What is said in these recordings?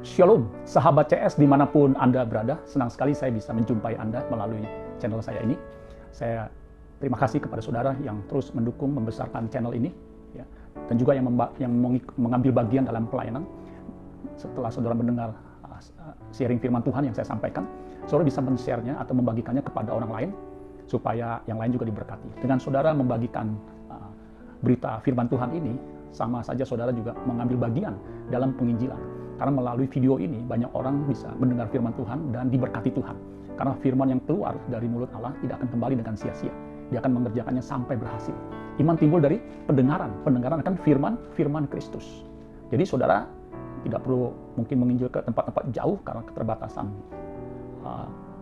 Shalom, sahabat CS dimanapun Anda berada. Senang sekali saya bisa menjumpai Anda melalui channel saya ini. Saya terima kasih kepada saudara yang terus mendukung, membesarkan channel ini, ya, dan juga yang mengambil bagian dalam pelayanan. Setelah saudara mendengar sharing firman Tuhan yang saya sampaikan, saudara bisa men-share-nya atau membagikannya kepada orang lain, supaya yang lain juga diberkati. Dengan saudara membagikan berita firman Tuhan ini, sama saja saudara juga mengambil bagian dalam penginjilan. Karena melalui video ini banyak orang bisa mendengar firman Tuhan dan diberkati Tuhan. Karena firman yang keluar dari mulut Allah tidak akan kembali dengan sia-sia. Dia akan mengerjakannya sampai berhasil. Iman timbul dari pendengaran. Pendengaran akan firman Kristus. Jadi saudara tidak perlu mungkin menginjil ke tempat-tempat jauh karena keterbatasan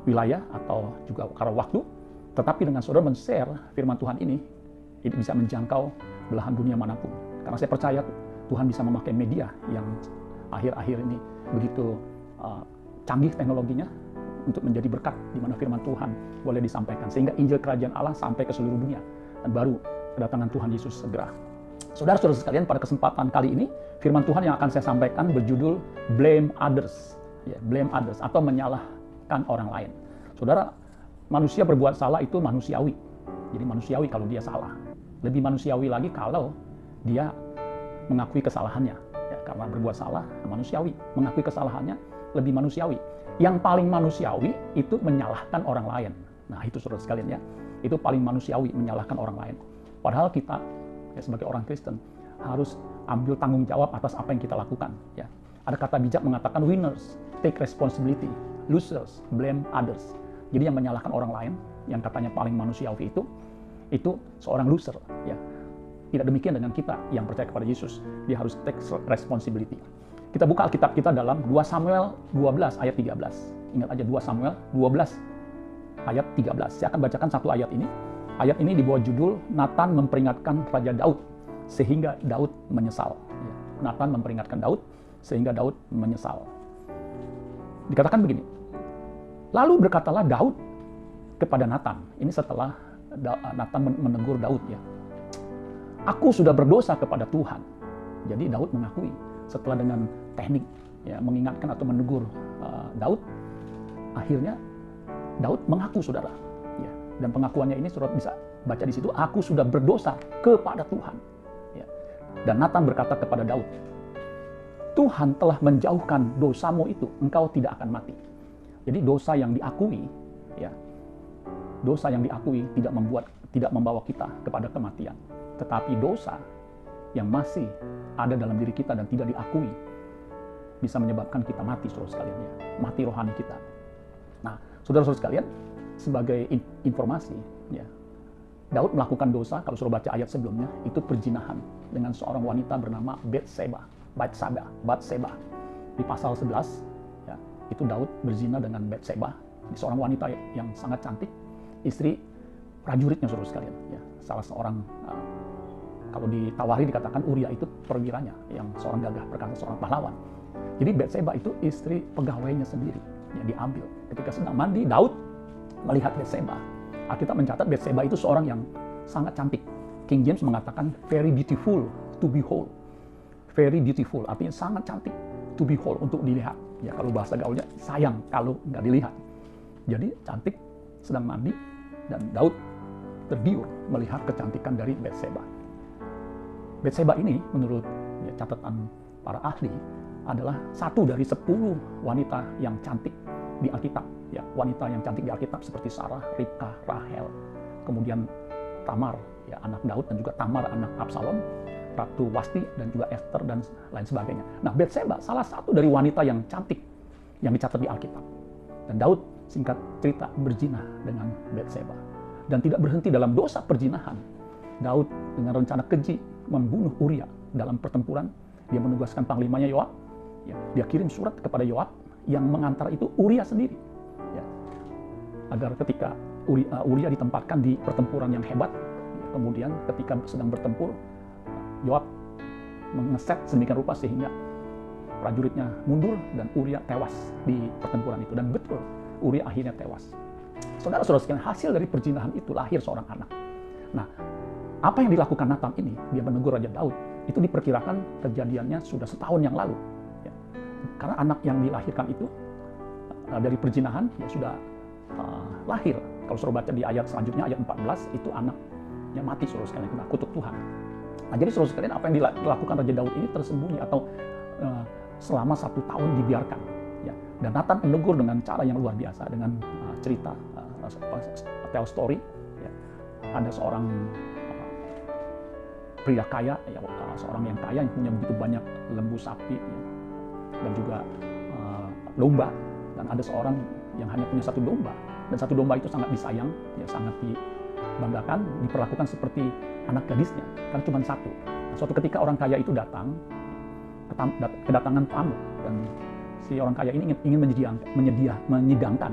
wilayah atau juga karena waktu. Tetapi dengan saudara men-share firman Tuhan ini bisa menjangkau belahan dunia manapun. Karena saya percaya Tuhan bisa memakai media yang akhir-akhir ini begitu canggih teknologinya untuk menjadi berkat di mana firman Tuhan boleh disampaikan sehingga Injil Kerajaan Allah sampai ke seluruh dunia dan baru kedatangan Tuhan Yesus segera. Saudara-saudara sekalian, pada kesempatan kali ini firman Tuhan yang akan saya sampaikan berjudul Blame Others, ya, blame others atau menyalahkan orang lain. Saudara, manusia berbuat salah itu manusiawi. Jadi manusiawi kalau dia salah. Lebih manusiawi lagi kalau dia mengakui kesalahannya. Karena berbuat salah, manusiawi. Mengakui kesalahannya lebih manusiawi. Yang paling manusiawi itu menyalahkan orang lain. Nah, itu saudara sekalian ya. Itu paling manusiawi, menyalahkan orang lain. Padahal kita ya, sebagai orang Kristen harus ambil tanggung jawab atas apa yang kita lakukan. Ya. Ada kata bijak mengatakan winners take responsibility, losers blame others. Jadi yang menyalahkan orang lain, yang katanya paling manusiawi itu seorang loser. Ya. Tidak demikian dengan kita yang percaya kepada Yesus. Dia harus take responsibility. Kita buka Alkitab kita dalam 2 Samuel 12 ayat 13. Ingat aja 2 Samuel 12 ayat 13. Saya akan bacakan satu ayat ini. Ayat ini dibawa judul Nathan memperingatkan Raja Daud sehingga Daud menyesal. Nathan memperingatkan Daud sehingga Daud menyesal. Dikatakan begini. Lalu berkatalah Daud kepada Nathan. Ini setelah Nathan menegur Daud ya. Aku sudah berdosa kepada Tuhan. Jadi Daud mengakui setelah dengan teknik ya, mengingatkan atau menegur Daud, akhirnya Daud mengaku saudara. Ya, dan pengakuannya ini saudara bisa baca di situ. Aku sudah berdosa kepada Tuhan. Ya. Dan Nathan berkata kepada Daud, Tuhan telah menjauhkan dosamu itu, engkau tidak akan mati. Jadi dosa yang diakui, ya, dosa yang diakui tidak membawa kita kepada kematian. Tetapi dosa yang masih ada dalam diri kita dan tidak diakui bisa menyebabkan kita mati, saudara sekalian, ya. Mati rohani kita. Nah, saudara-saudara sekalian, sebagai informasi, ya, Daud melakukan dosa, kalau saudara baca ayat sebelumnya, itu perzinahan dengan seorang wanita bernama Batseba. Di pasal 11, ya, itu Daud berzina dengan Batseba, seorang wanita yang sangat cantik, istri prajuritnya, saudara sekalian, ya, salah seorang kalau ditawari dikatakan Uria itu perwiranya, yang seorang gagah perkasa, seorang pahlawan. Jadi Batseba itu istri pegawainya sendiri yang diambil. Ketika sedang mandi, Daud melihat Batseba. Alkitab mencatat Batseba itu seorang yang sangat cantik. King James mengatakan very beautiful to behold. Very beautiful, artinya sangat cantik to behold, untuk dilihat. Ya, kalau bahasa gaulnya sayang kalau nggak dilihat. Jadi cantik, sedang mandi, dan Daud tergiur melihat kecantikan dari Batseba. Batseba ini menurut catatan para ahli adalah satu dari 10 wanita yang cantik di Alkitab. Ya, wanita yang cantik di Alkitab seperti Sarah, Ribka, Rahel, kemudian Tamar, ya, anak Daud, dan juga Tamar anak Absalom, Ratu Wasti, dan juga Esther, dan lain sebagainya. Nah, Batseba salah satu dari wanita yang cantik yang dicatat di Alkitab. Dan Daud singkat cerita berzina dengan Batseba. Dan tidak berhenti dalam dosa perzinahan. Daud dengan rencana keji membunuh Uria dalam pertempuran. Dia menugaskan panglimanya Yoab. Ya, dia kirim surat kepada Yoab yang mengantar itu Uria sendiri. Ya, agar ketika Uria ditempatkan di pertempuran yang hebat, ya, kemudian ketika sedang bertempur, Yoab mengeset sedemikian rupa sehingga prajuritnya mundur dan Uria tewas di pertempuran itu. Dan betul, Uria akhirnya tewas. Saudara-saudara sekalian, hasil dari perzinahan itu lahir seorang anak. Nah, apa yang dilakukan Nathan ini, dia menegur Raja Daud, itu diperkirakan kejadiannya sudah setahun yang lalu. Ya. karena anak yang dilahirkan itu dari perzinahan ya sudah lahir. Kalau suruh baca di ayat selanjutnya, ayat 14, itu anaknya mati saudara sekalian, kena kutuk Tuhan. Nah, jadi saudara sekalian, apa yang dilakukan Raja Daud ini tersembunyi atau selama 1 tahun dibiarkan. Ya. Dan Nathan menegur dengan cara yang luar biasa, dengan cerita, tell story. Ya. Ada seorang pria kaya, ya, seorang yang kaya yang punya begitu banyak lembu sapi, ya, dan juga domba. Dan ada seorang yang hanya punya 1 domba, dan 1 domba itu sangat disayang, ya, sangat dibanggakan, diperlakukan seperti anak gadisnya, kan cuma 1. Nah, suatu ketika orang kaya itu datang, kedatangan tamu, dan si orang kaya ini ingin menyidangkan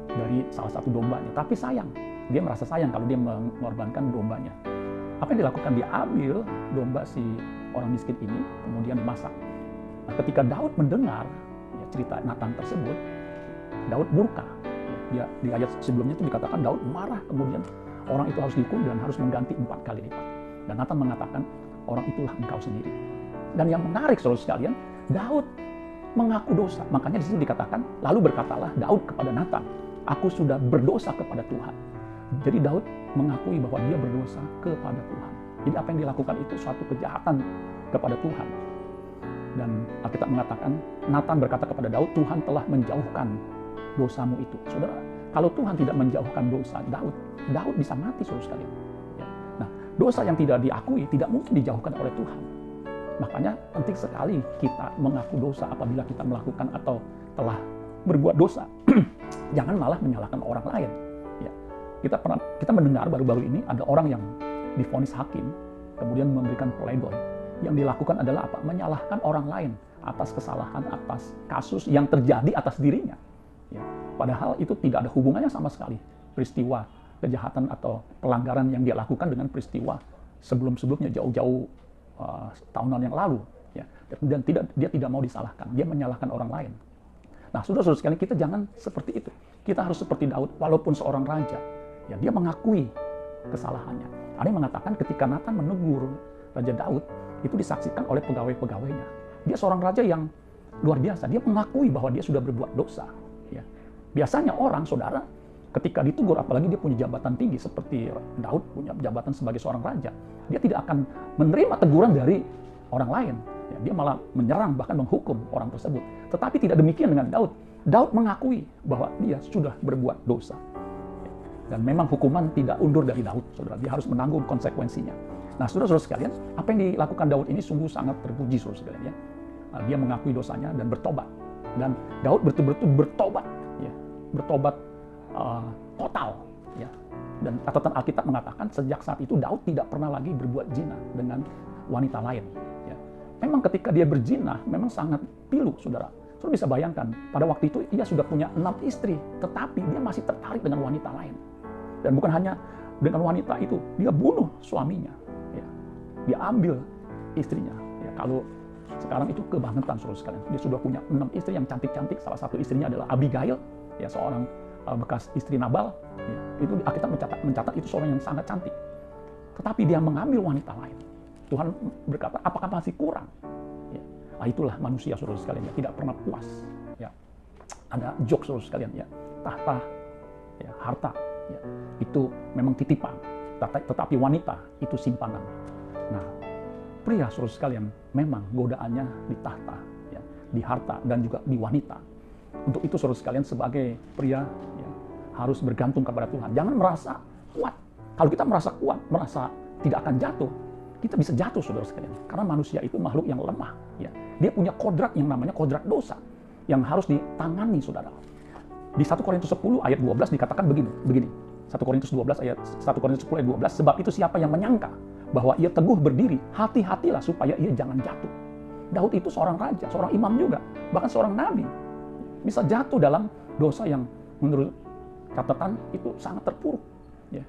dari salah 1 dombanya, tapi sayang, dia merasa sayang kalau dia mengorbankan dombanya. Apa yang dilakukan? Dia ambil domba si orang miskin ini, kemudian dimasak. Nah, ketika Daud mendengar ya, cerita Nathan tersebut, Daud murka. Ya, di ayat sebelumnya itu dikatakan Daud marah, kemudian orang itu harus dihukum dan harus mengganti 4 kali lipat. Dan Nathan mengatakan, orang itulah engkau sendiri. Dan yang menarik saudara sekalian, Daud mengaku dosa. Makanya di situ dikatakan, lalu berkatalah Daud kepada Nathan, aku sudah berdosa kepada Tuhan. Jadi Daud mengakui bahwa dia berdosa kepada Tuhan. Jadi apa yang dilakukan itu suatu kejahatan kepada Tuhan. Dan Alkitab mengatakan, Nathan berkata kepada Daud, Tuhan telah menjauhkan dosamu itu. Saudara, kalau Tuhan tidak menjauhkan dosa Daud bisa mati saudara sekalian. Ya. Nah, dosa yang tidak diakui tidak mungkin dijauhkan oleh Tuhan. Makanya penting sekali kita mengaku dosa apabila kita melakukan atau telah berbuat dosa. Jangan malah menyalahkan orang lain. Ya. Kita mendengar baru-baru ini ada orang yang divonis hakim, kemudian memberikan pledoi. Yang dilakukan adalah apa? Menyalahkan orang lain atas kesalahan, atas kasus yang terjadi atas dirinya. Ya. Padahal itu tidak ada hubungannya sama sekali peristiwa kejahatan atau pelanggaran yang dia lakukan dengan peristiwa sebelum-sebelumnya, jauh-jauh tahunan yang lalu. Ya. Dan dia tidak mau disalahkan, dia menyalahkan orang lain. Nah, saudara-saudara sekalian, kita jangan seperti itu. Kita harus seperti Daud, walaupun seorang raja, ya, dia mengakui kesalahannya. Ada yang mengatakan ketika Nathan menegur Raja Daud, itu disaksikan oleh pegawai-pegawainya. Dia seorang raja yang luar biasa, dia mengakui bahwa dia sudah berbuat dosa. Ya. Biasanya orang, saudara, ketika ditegur, apalagi dia punya jabatan tinggi, seperti Daud punya jabatan sebagai seorang raja, dia tidak akan menerima teguran dari orang lain. Ya, dia malah menyerang, bahkan menghukum orang tersebut. Tetapi tidak demikian dengan Daud. Daud mengakui bahwa dia sudah berbuat dosa. Ya. Dan memang hukuman tidak undur dari Daud, saudara. Dia harus menanggung konsekuensinya. Nah, saudara-saudara sekalian, apa yang dilakukan Daud ini sungguh sangat terpuji, saudara sekalian. Ya. Dia mengakui dosanya dan bertobat. Dan Daud betul-betul bertobat, ya. Bertobat total. Ya. Dan catatan Alkitab mengatakan sejak saat itu Daud tidak pernah lagi berbuat zina dengan wanita lain. Ya. Memang ketika dia berzina, memang sangat pilu, saudara. Saudara bisa bayangkan, pada waktu itu ia sudah punya 6 istri, tetapi dia masih tertarik dengan wanita lain. Dan bukan hanya dengan wanita itu, dia bunuh suaminya. Ya. Dia ambil istrinya. Ya. Kalau sekarang itu kebangetan, saudara sekalian. Dia sudah punya 6 istri yang cantik-cantik. Salah satu istrinya adalah Abigail, ya, seorang bekas istri Nabal. Ya. Itu Alkitab mencatat itu seorang yang sangat cantik. Tetapi dia mengambil wanita lain. Tuhan berkata, apakah masih kurang? Ya. Nah, itulah manusia, saudara sekalian, ya, tidak pernah puas. Ya. Ada jok, saudara sekalian, ya, tahta, ya, harta, ya, itu memang titipan. Tetapi wanita itu simpanan. Nah, pria, saudara sekalian, memang godaannya di tahta, ya, di harta, dan juga di wanita. Untuk itu, saudara sekalian, sebagai pria, ya, harus bergantung kepada Tuhan. Jangan merasa kuat. Kalau kita merasa kuat, merasa tidak akan jatuh, kita bisa jatuh, saudara sekalian. Karena manusia itu makhluk yang lemah. Ya. Dia punya kodrat yang namanya kodrat dosa, yang harus ditangani, saudara. Di 1 Korintus 10 ayat 12 dikatakan begini. 1 Korintus 10 ayat 12, sebab itu siapa yang menyangka bahwa ia teguh berdiri, hati-hatilah supaya ia jangan jatuh. Daud itu seorang raja, seorang imam juga, bahkan seorang nabi. Bisa jatuh dalam dosa yang menurut catatan itu sangat terpuruk. Ya.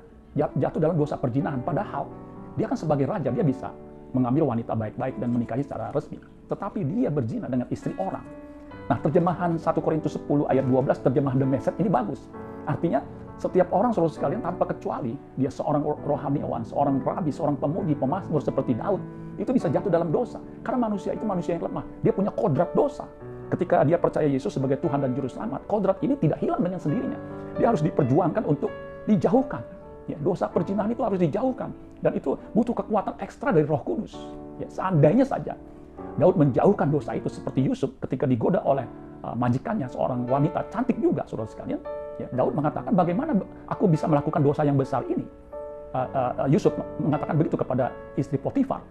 Jatuh dalam dosa perzinahan, padahal dia kan sebagai raja, dia bisa mengambil wanita baik-baik dan menikahi secara resmi. Tetapi dia berzina dengan istri orang. Nah, terjemahan 1 Korintus 10 ayat 12, terjemahan The Message ini bagus. Artinya, Setiap orang, saudara sekalian, tanpa kecuali, dia seorang rohaniawan, seorang rabi, seorang pemuji, pemazmur seperti Daud, itu bisa jatuh dalam dosa. Karena manusia itu manusia yang lemah. Dia punya kodrat dosa. Ketika dia percaya Yesus sebagai Tuhan dan Juru Selamat, kodrat ini tidak hilang dengan sendirinya. Dia harus diperjuangkan untuk dijauhkan. Ya, dosa perzinahan itu harus dijauhkan. Dan itu butuh kekuatan ekstra dari Roh Kudus. Ya, seandainya saja Daud menjauhkan dosa itu seperti Yusuf ketika digoda oleh majikannya, seorang wanita cantik juga, saudara sekalian. Ya, Daud mengatakan, bagaimana aku bisa melakukan dosa yang besar ini? Yusuf mengatakan begitu kepada istri Potifar.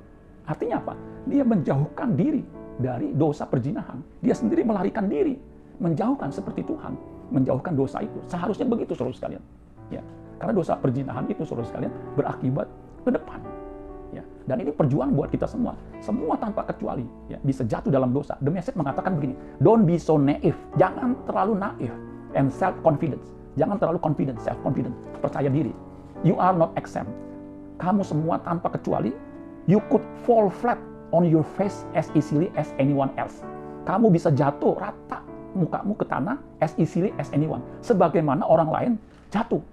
Artinya apa? Dia menjauhkan diri dari dosa perzinahan. Dia sendiri melarikan diri, menjauhkan seperti Tuhan, menjauhkan dosa itu. Seharusnya begitu, saudara sekalian. Ya, karena dosa perzinahan itu, saudara sekalian, berakibat ke depan. Ya, dan ini perjuangan buat kita semua. Semua tanpa kecuali ya, bisa jatuh dalam dosa. The Message mengatakan begini, don't be so naive. Jangan terlalu naif. And self-confidence. Jangan terlalu confident, self-confident. Percaya diri. You are not exempt. Kamu semua tanpa kecuali, you could fall flat on your face as easily as anyone else. Kamu bisa jatuh rata mukamu ke tanah as easily as anyone. Sebagaimana orang lain jatuh.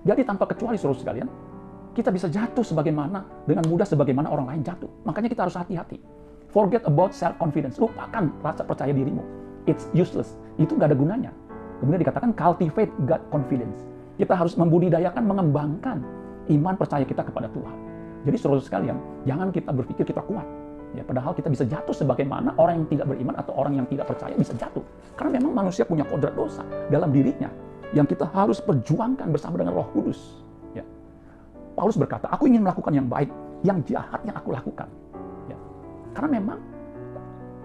Jadi tanpa kecuali, saudara sekalian, kita bisa jatuh dengan mudah sebagaimana orang lain jatuh. Makanya kita harus hati-hati. Forget about self-confidence. Lupakan rasa percaya dirimu. It's useless. Itu nggak ada gunanya. Kemudian dikatakan cultivate God confidence. Kita harus membudidayakan, mengembangkan iman percaya kita kepada Tuhan. Jadi saudara sekalian, jangan kita berpikir kita kuat. Ya, padahal kita bisa jatuh sebagaimana orang yang tidak beriman atau orang yang tidak percaya bisa jatuh. Karena memang manusia punya kodrat dosa dalam dirinya yang kita harus perjuangkan bersama dengan Roh Kudus. Ya. Paulus berkata, aku ingin melakukan yang baik, yang jahat yang aku lakukan. Ya. Karena memang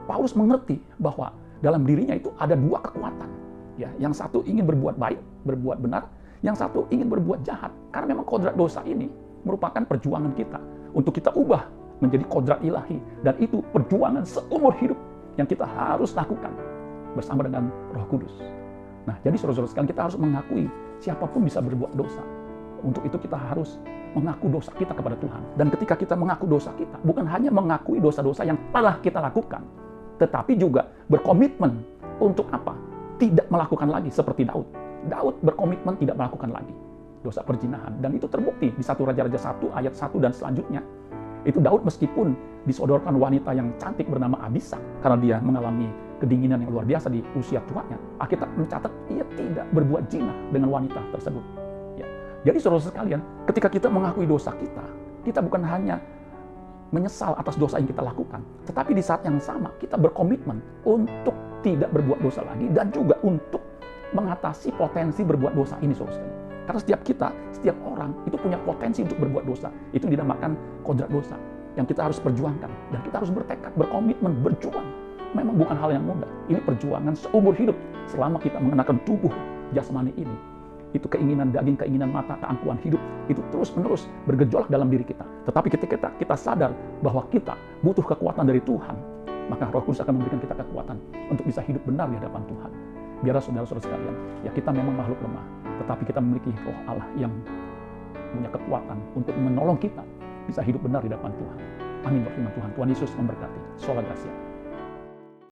Paulus mengerti bahwa dalam dirinya itu ada dua kekuatan. Ya, yang satu ingin berbuat baik, berbuat benar, yang satu ingin berbuat jahat. Karena memang kodrat dosa ini merupakan perjuangan kita untuk kita ubah menjadi kodrat ilahi. Dan itu perjuangan seumur hidup yang kita harus lakukan bersama dengan Roh Kudus. Nah, jadi saudara-saudara sekalian, kita harus mengakui siapapun bisa berbuat dosa. Untuk itu kita harus mengaku dosa kita kepada Tuhan. Dan ketika kita mengaku dosa kita, bukan hanya mengakui dosa-dosa yang telah kita lakukan, tetapi juga berkomitmen untuk apa? Tidak melakukan lagi seperti Daud. Daud berkomitmen tidak melakukan lagi dosa perzinahan. Dan itu terbukti di 1 Raja-Raja 1 ayat 1 dan selanjutnya. Itu Daud meskipun disodorkan wanita yang cantik bernama Abisa, karena dia mengalami kedinginan yang luar biasa di usia tuanya, Alkitab mencatat ia tidak berbuat zina dengan wanita tersebut. Ya. Jadi saudara sekalian, ketika kita mengakui dosa kita bukan hanya menyesal atas dosa yang kita lakukan, tetapi di saat yang sama kita berkomitmen untuk tidak berbuat dosa lagi dan juga untuk mengatasi potensi berbuat dosa ini, saudara sekalian. Karena setiap orang itu punya potensi untuk berbuat dosa. Itu dinamakan kodrat dosa yang kita harus perjuangkan dan kita harus bertekad, berkomitmen, berjuang. Memang bukan hal yang mudah. Ini perjuangan seumur hidup selama kita mengenakan tubuh jasmani ini. Itu keinginan daging, keinginan mata, keangkuhan hidup itu terus-menerus bergejolak dalam diri kita. Tetapi ketika kita sadar bahwa kita butuh kekuatan dari Tuhan, maka Roh Kudus akan memberikan kita kekuatan untuk bisa hidup benar di hadapan Tuhan. Biarlah saudara-saudara sekalian, ya kita memang makhluk lemah, tetapi kita memiliki Roh Allah yang punya kekuatan untuk menolong kita bisa hidup benar di hadapan Tuhan. Amin, berfirman Tuhan. Tuhan Yesus memberkati. Sola Gracia.